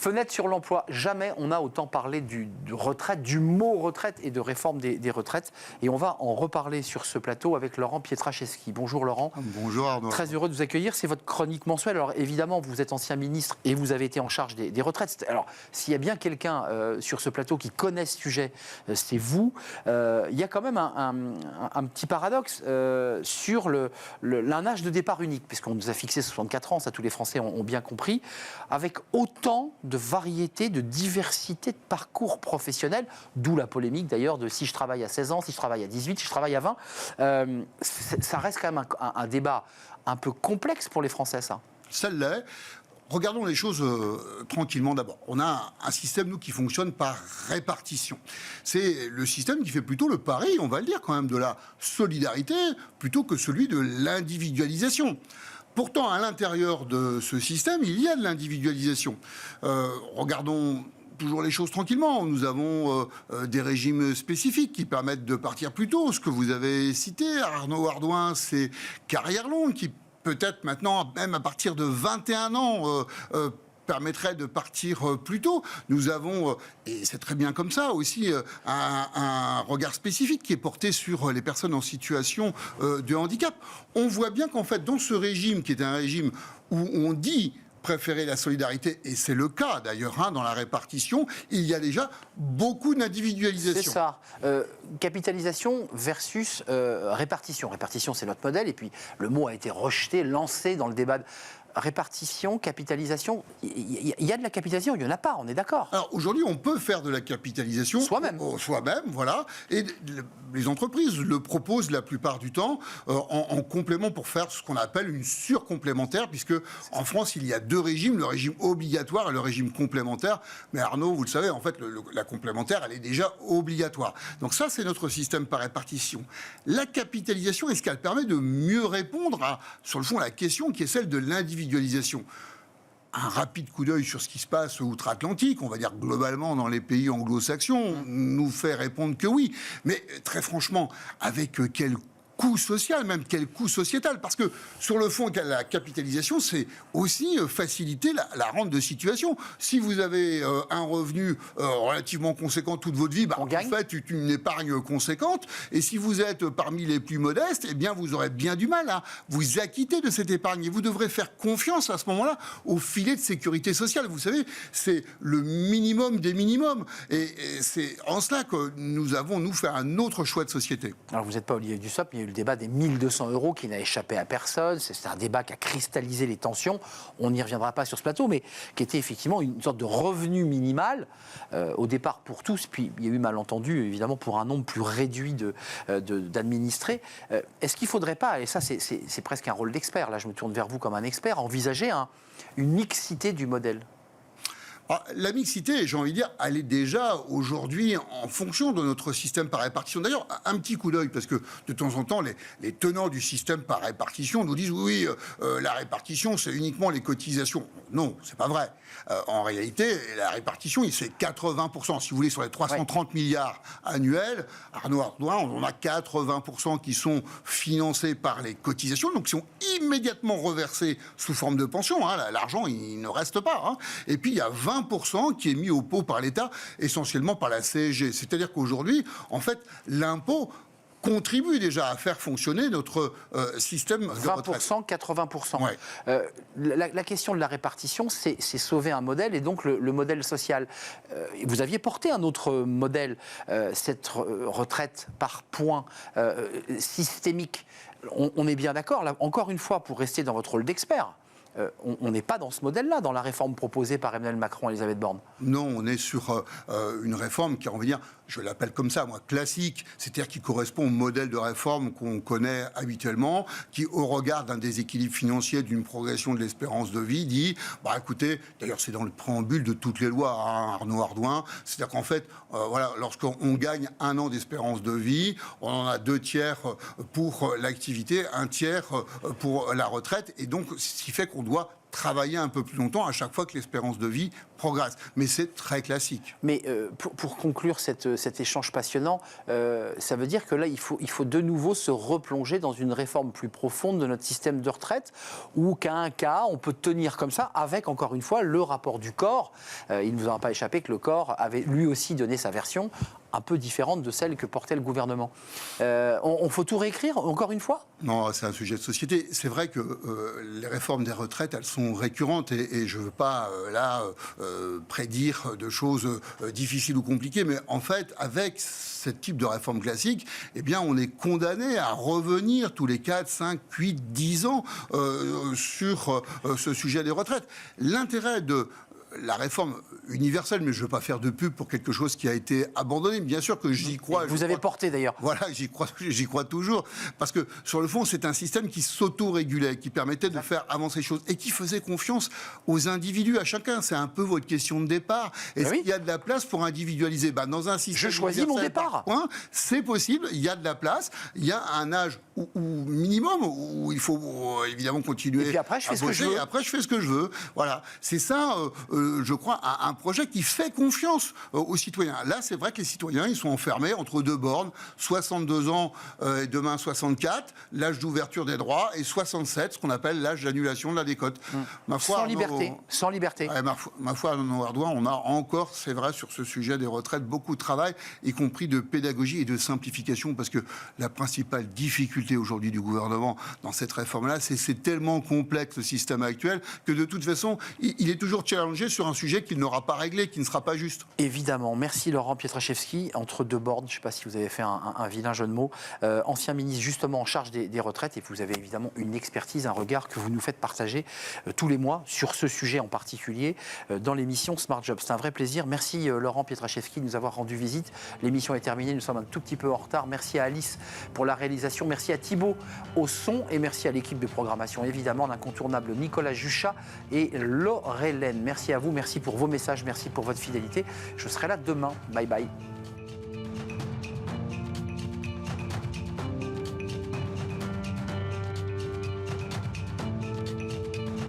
Fenêtre sur l'emploi, jamais on a autant parlé de retraite, du mot retraite et de réforme des retraites. Et on va en reparler sur ce plateau avec Laurent Pietraszewski. Bonjour Laurent. Bonjour Arnaud. Très heureux de vous accueillir. C'est votre chronique mensuelle. Alors évidemment, vous êtes ancien ministre et vous avez été en charge des retraites. Alors s'il y a bien quelqu'un sur ce plateau qui connaît ce sujet, c'est vous. Il y a quand même un petit paradoxe sur un âge de départ unique, puisqu'on nous a fixé 64 ans, ça tous les Français ont bien compris, avec autant de variété, de diversité de parcours professionnels, d'où la polémique d'ailleurs de si je travaille à 16 ans, si je travaille à 18, si je travaille à 20. Ça reste quand même un débat un peu complexe pour les Français, ça. Ça l'est. Regardons les choses tranquillement d'abord. On a un système, nous, qui fonctionne par répartition. C'est le système qui fait plutôt le pari, on va le dire quand même, de la solidarité, plutôt que celui de l'individualisation. Pourtant, à l'intérieur de ce système, il y a de l'individualisation. Regardons toujours les choses tranquillement. Nous avons des régimes spécifiques qui permettent de partir plus tôt. Ce que vous avez cité, Arnaud Ardouin, c'est carrière longue qui peut-être maintenant, même à partir de 21 ans, permettrait de partir plus tôt. Nous avons, et c'est très bien comme ça aussi, un regard spécifique qui est porté sur les personnes en situation de handicap. On voit bien qu'en fait, dans ce régime, qui est un régime où on dit préférer la solidarité, et c'est le cas d'ailleurs dans la répartition, il y a déjà beaucoup d'individualisation. C'est ça. Capitalisation versus répartition. Répartition, c'est notre modèle, et puis le mot a été rejeté, lancé dans le débat. Répartition, capitalisation, il y a de la capitalisation, il n'y en a pas, on est d'accord. Alors aujourd'hui, on peut faire de la capitalisation soi-même, voilà, et les entreprises le proposent la plupart du temps en complément pour faire ce qu'on appelle une surcomplémentaire, puisque en France, il y a deux régimes, le régime obligatoire et le régime complémentaire. Mais Arnaud, vous le savez, en fait, la complémentaire, elle est déjà obligatoire. Donc ça, c'est notre système par répartition. La capitalisation, est-ce qu'elle permet de mieux répondre sur le fond, à la question qui est celle de l'individualisation? Un rapide coup d'œil sur ce qui se passe outre-Atlantique, on va dire globalement dans les pays anglo-saxons, nous fait répondre que oui. Mais très franchement, avec quel coût social, même quel coût sociétal, parce que sur le fond, la capitalisation, c'est aussi faciliter la rente de situation. Si vous avez un revenu relativement conséquent toute votre vie, vous faites une épargne conséquente, et si vous êtes parmi les plus modestes, eh bien vous aurez bien du mal à vous acquitter de cette épargne, et vous devrez faire confiance à ce moment-là au filet de sécurité sociale. Vous savez, c'est le minimum des minimums, et c'est en cela que nous avons, nous, fait un autre choix de société. Alors vous n'êtes pas Olivier Dussopt, mais il y a eu le débat des 1200 € qui n'a échappé à personne. C'est un débat qui a cristallisé les tensions. On n'y reviendra pas sur ce plateau, mais qui était effectivement une sorte de revenu minimal au départ pour tous. Puis il y a eu malentendu, évidemment, pour un nombre plus réduit d'administrés. Est-ce qu'il ne faudrait pas, et ça c'est presque un rôle d'expert, là je me tourne vers vous comme un expert, envisager une mixité du modèle? La mixité, j'ai envie de dire, elle est déjà aujourd'hui en fonction de notre système par répartition. D'ailleurs, un petit coup d'œil, parce que de temps en temps, les tenants du système par répartition nous disent oui, la répartition, c'est uniquement les cotisations. Non, c'est pas vrai. En réalité, la répartition, c'est 80%. Si vous voulez, sur les 330 milliards annuels, Arnaud Ardouin, on a 80% qui sont financés par les cotisations, donc qui sont immédiatement reversés sous forme de pension. L'argent, il ne reste pas. Et puis, il y a 20% qui est mis au pot par l'État, essentiellement par la CSG. C'est-à-dire qu'aujourd'hui, en fait, l'impôt contribue déjà à faire fonctionner notre système de retraite. 20%, 80%. Ouais. La question de la répartition, c'est sauver un modèle, et donc le modèle social. Vous aviez porté un autre modèle, cette retraite par points systémique. On est bien d'accord, là, encore une fois, pour rester dans votre rôle d'expert. On n'est pas dans ce modèle-là, dans la réforme proposée par Emmanuel Macron et Elisabeth Borne. Non, on est sur une réforme qui, on va dire, je l'appelle comme ça, moi, classique, c'est-à-dire qui correspond au modèle de réforme qu'on connaît habituellement, qui, au regard d'un déséquilibre financier, d'une progression de l'espérance de vie, dit, écoutez, d'ailleurs c'est dans le préambule de toutes les lois, Arnaud Ardouin, c'est-à-dire qu'en fait, lorsqu'on gagne 1 an d'espérance de vie, on en a 2/3 pour l'activité, 1/3 pour la retraite, et donc, ce qui fait qu'on doit travailler un peu plus longtemps à chaque fois que l'espérance de vie progresse. Mais c'est très classique. Mais pour conclure cet échange passionnant, ça veut dire que là, il faut de nouveau se replonger dans une réforme plus profonde de notre système de retraite, où qu'à un cas, on peut tenir comme ça, avec, encore une fois, le rapport du corps. Il ne vous aura pas échappé que le corps avait lui aussi donné sa version, un peu différente de celle que portait le gouvernement. On faut tout réécrire, encore une fois ? Non, c'est un sujet de société. C'est vrai que les réformes des retraites, elles sont récurrentes et je ne veux pas prédire de choses difficiles ou compliquées, mais en fait, avec ce type de réforme classique, eh bien, on est condamné à revenir tous les 4, 5, 8, 10 ans sur ce sujet des retraites. L'intérêt de la réforme universelle, mais je ne veux pas faire de pub pour quelque chose qui a été abandonné. Bien sûr que j'y crois. Vous avez porté d'ailleurs. Voilà, j'y crois toujours. Parce que sur le fond, c'est un système qui s'auto-régulait, qui permettait de faire avancer les choses et qui faisait confiance aux individus, à chacun. C'est un peu votre question de départ. Est-ce qu'il y a de la place pour individualiser ? Dans un système je choisis mon départ. C'est possible, il y a de la place. Il y a un âge où minimum où il faut évidemment continuer. Et puis après, je fais ce que je veux. Et après, je fais ce que je veux. Voilà. C'est ça, je crois, un projet qui fait confiance aux citoyens. Là, c'est vrai que les citoyens, ils sont enfermés entre deux bornes, 62 ans et demain 64, l'âge d'ouverture des droits, et 67, ce qu'on appelle l'âge d'annulation de la décote. Sans liberté. Sans liberté. Ma foi, Arnaud Ardouin, on a encore, c'est vrai, sur ce sujet des retraites, beaucoup de travail, y compris de pédagogie et de simplification, parce que la principale difficulté aujourd'hui du gouvernement dans cette réforme-là, c'est tellement complexe le système actuel que de toute façon, il est toujours challengé sur un sujet qu'il n'aura pas réglé, qui ne sera pas juste. Évidemment. Merci Laurent Pietraszewski. Entre deux bornes, je ne sais pas si vous avez fait un vilain jeu de mots, ancien ministre justement en charge des retraites, et vous avez évidemment une expertise, un regard que vous nous faites partager tous les mois sur ce sujet en particulier dans l'émission Smart Job. C'est un vrai plaisir. Merci Laurent Pietraszewski de nous avoir rendu visite. L'émission est terminée, nous sommes un tout petit peu en retard. Merci à Alice pour la réalisation. Merci à Thibaut au son et merci à l'équipe de programmation, évidemment, l'incontournable Nicolas Juchat et Laurelène. Merci à vous, merci pour vos messages, merci pour votre fidélité. Je serai là demain. Bye bye.